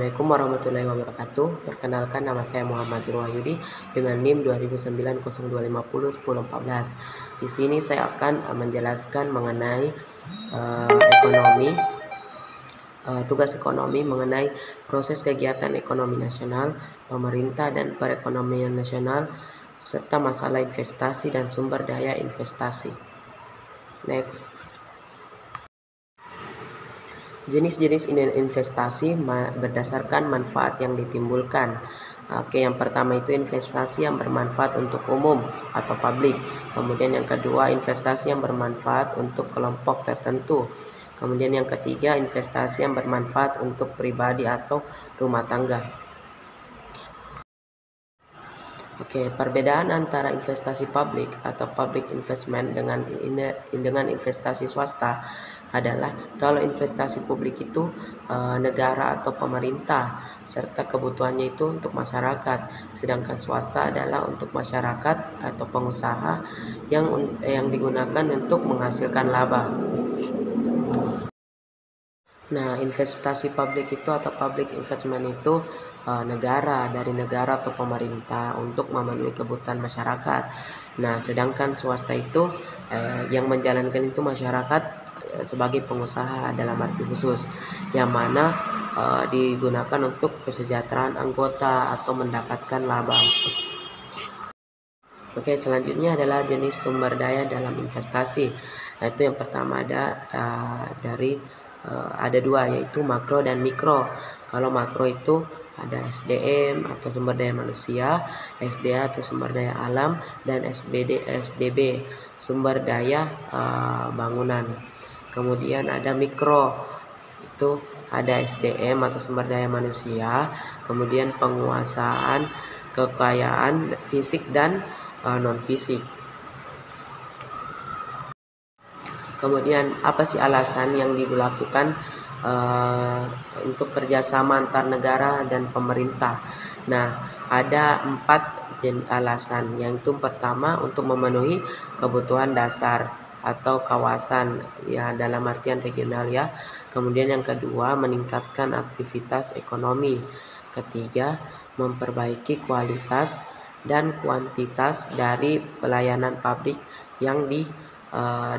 Assalamualaikum warahmatullahi wabarakatuh. Perkenalkan, nama saya Muhammad Wahyudi dengan NIM 200902501014. Di sini saya akan menjelaskan mengenai tugas ekonomi mengenai proses kegiatan ekonomi nasional, pemerintah dan perekonomian nasional, serta masalah investasi dan sumber daya investasi. Next. Jenis-jenis investasi berdasarkan manfaat yang ditimbulkan. Oke, yang pertama itu investasi yang bermanfaat untuk umum atau publik. Kemudian yang kedua, investasi yang bermanfaat untuk kelompok tertentu. Kemudian yang ketiga, investasi yang bermanfaat untuk pribadi atau rumah tangga. Oke, perbedaan antara investasi publik atau public investment dengan investasi swasta adalah kalau investasi publik itu negara atau pemerintah serta kebutuhannya itu untuk masyarakat, sedangkan swasta adalah untuk masyarakat atau pengusaha yang digunakan untuk menghasilkan laba. Nah, investasi publik itu atau public investment itu dari negara atau pemerintah untuk memenuhi kebutuhan masyarakat. Nah, sedangkan swasta itu yang menjalankan itu masyarakat sebagai pengusaha dalam arti khusus, yang mana digunakan untuk kesejahteraan anggota atau mendapatkan laba. Oke, selanjutnya adalah jenis sumber daya dalam investasi. Nah, itu yang pertama ada dua, yaitu makro dan mikro. Kalau makro itu ada SDM atau sumber daya manusia, SDA atau sumber daya alam, dan SDB sumber daya bangunan. Kemudian ada mikro, itu ada SDM atau sumber daya manusia, kemudian penguasaan kekayaan fisik dan non fisik. Kemudian apa sih alasan yang dilakukan untuk kerjasama antar negara dan pemerintah? Nah, ada 4 alasan. Yang pertama, untuk memenuhi kebutuhan dasar atau kawasan ya, dalam artian regional ya. Kemudian yang kedua, meningkatkan aktivitas ekonomi. Ketiga, memperbaiki kualitas dan kuantitas dari pelayanan publik yang di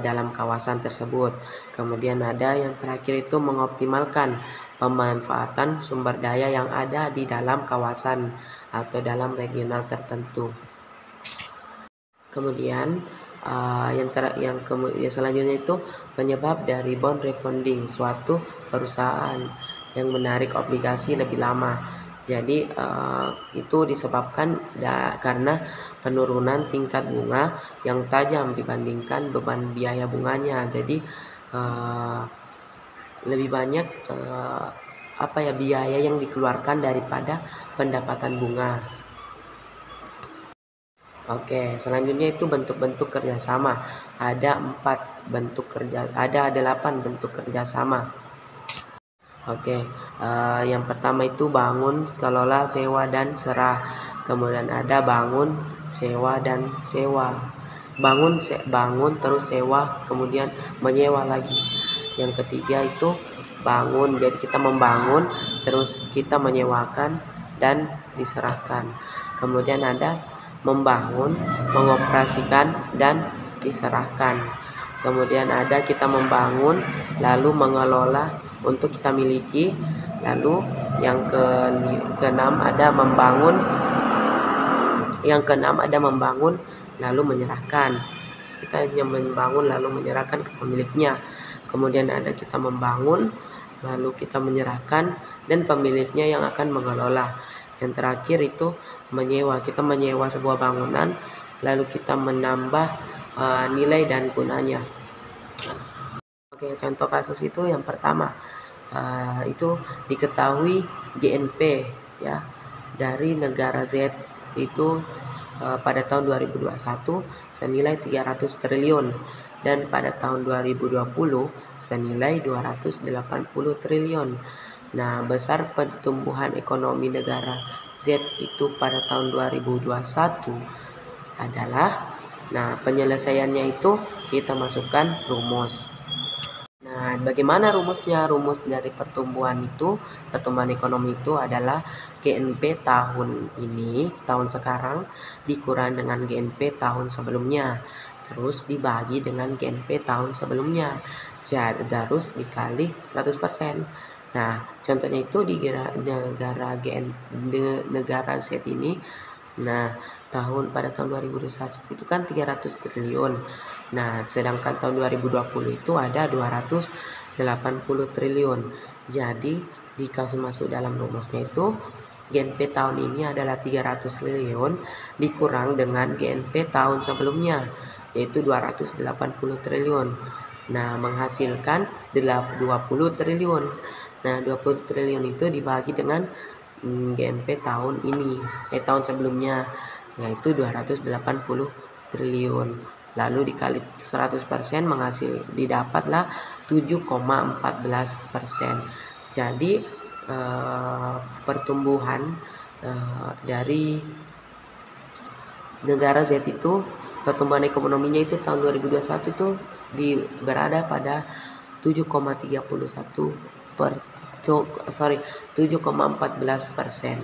dalam kawasan tersebut. Kemudian ada yang terakhir itu mengoptimalkan pemanfaatan sumber daya yang ada di dalam kawasan atau dalam regional tertentu. Kemudian yang selanjutnya itu penyebab dari bond refunding, suatu perusahaan yang menarik obligasi lebih lama. Jadi itu disebabkan karena penurunan tingkat bunga yang tajam dibandingkan beban biaya bunganya. Jadi lebih banyak biaya yang dikeluarkan daripada pendapatan bunga. Oke, selanjutnya itu bentuk-bentuk kerjasama. Ada 8 bentuk kerjasama. Oke, yang pertama itu bangun, kelola, sewa, dan serah. Kemudian ada bangun, sewa, dan sewa. Bangun terus sewa, kemudian menyewa lagi. Yang ketiga itu bangun, jadi kita membangun, terus kita menyewakan dan diserahkan. Kemudian ada membangun, mengoperasikan, dan diserahkan. Kemudian ada kita membangun, lalu mengelola untuk kita miliki. Lalu yang keenam ada membangun. Yang keenam ada membangun lalu menyerahkan. Kita hanya membangun lalu menyerahkan ke pemiliknya. Kemudian ada kita membangun lalu kita menyerahkan dan pemiliknya yang akan mengelola. Yang terakhir itu menyewa. Kita menyewa sebuah bangunan lalu kita menambah nilai dan gunanya. Oke, contoh kasus itu yang pertama itu diketahui GNP ya dari negara Z itu pada tahun 2021 senilai 300 triliun dan pada tahun 2020 senilai 280 triliun. Nah, besar pertumbuhan ekonomi negara Z itu pada tahun 2021 adalah, nah penyelesaiannya itu kita masukkan rumus. Nah, Nah, bagaimana rumusnya? Rumus dari pertumbuhan ekonomi itu adalah GNP tahun ini, tahun sekarang, dikurang dengan GNP tahun sebelumnya. Terus dibagi dengan GNP tahun sebelumnya. Jadi harus dikali 100%. Nah, contohnya itu di negara Z ini. Nah, pada tahun 2021 itu kan 300 triliun. Nah, sedangkan tahun 2020 itu ada 280 triliun. Jadi, dikasih masuk dalam rumusnya itu GNP tahun ini adalah 300 triliun dikurang dengan GNP tahun sebelumnya, yaitu 280 triliun. Nah, menghasilkan 20 triliun. Nah, 20 triliun itu dibagi dengan GNP tahun ini, tahun sebelumnya, yaitu 280 triliun. Lalu dikali 100% didapatlah 7,14%. Jadi pertumbuhan dari negara Z itu, pertumbuhan ekonominya itu tahun 2021 itu berada pada 7,14%.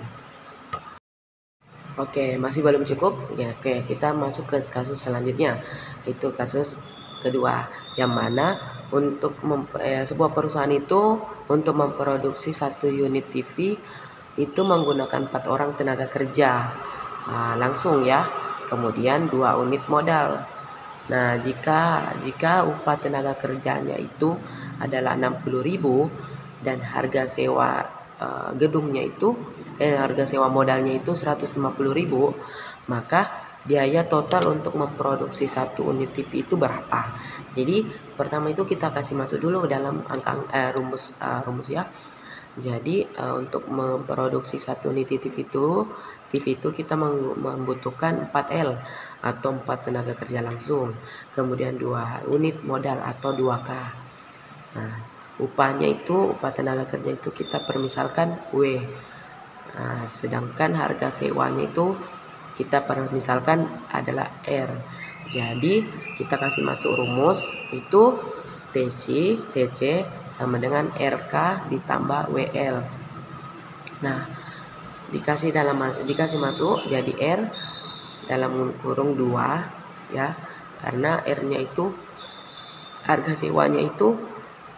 Oke, masih belum cukup ya. Oke, kita masuk ke kasus selanjutnya, itu kasus kedua, yang mana untuk sebuah perusahaan itu untuk memproduksi 1 unit TV itu menggunakan 4 orang tenaga kerja langsung ya, kemudian 2 unit modal. Nah, jika upah tenaga kerjanya itu adalah 60.000 dan harga sewa gedungnya itu harga sewa modalnya itu 150.000, maka biaya total untuk memproduksi 1 unit TV itu berapa? Jadi pertama itu kita kasih masuk dulu dalam rumus ya. Jadi untuk memproduksi 1 unit TV itu kita membutuhkan 4L atau 4 tenaga kerja langsung, kemudian 2 unit modal atau 2K. Nah, upah tenaga kerja itu kita permisalkan W. Nah, sedangkan harga sewanya itu kita permisalkan adalah R. Jadi kita kasih masuk rumus itu TC sama dengan RK ditambah WL. Nah, dikasih masuk jadi R dalam kurung 2 ya, karena R-nya itu harga sewanya itu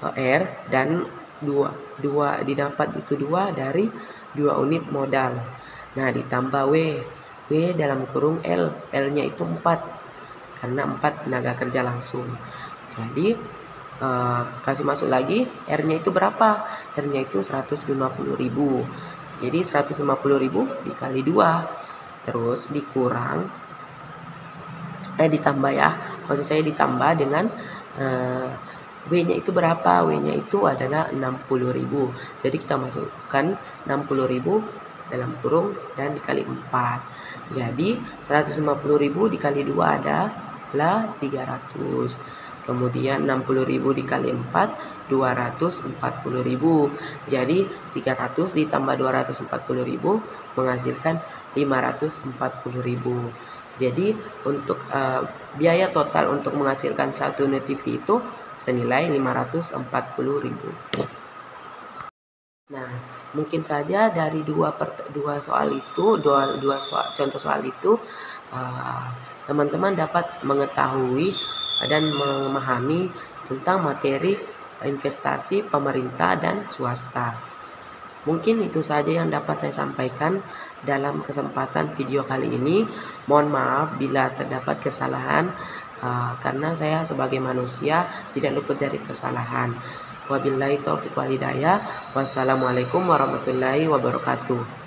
R dan 2 didapat itu 2 dari 2 unit modal. Nah, ditambah W dalam kurung L-nya itu 4 karena 4 tenaga kerja langsung. Jadi kasih masuk lagi, R-nya itu berapa? R-nya itu 150.000. Jadi 150.000 dikali 2, terus ditambah ya. Maksud saya ditambah dengan W-nya itu berapa? W-nya itu adalah 60.000. Jadi kita masukkan 60.000 dalam kurung dan dikali 4. Jadi 150.000 dikali 2 adalah 300. Kemudian 60.000 dikali 4 240.000. Jadi 300 ditambah 240.000 menghasilkan 540.000. Jadi untuk biaya total untuk menghasilkan 1 unit TV itu senilai 540.000. Nah, mungkin saja dari dua contoh soal itu teman-teman dapat mengetahui dan memahami tentang materi investasi pemerintah dan swasta. Mungkin itu saja yang dapat saya sampaikan dalam kesempatan video kali ini. Mohon maaf bila terdapat kesalahan, karena saya sebagai manusia tidak luput dari kesalahan. Wabillahi taufiq wal hidayah. Wassalamualaikum warahmatullahi wabarakatuh.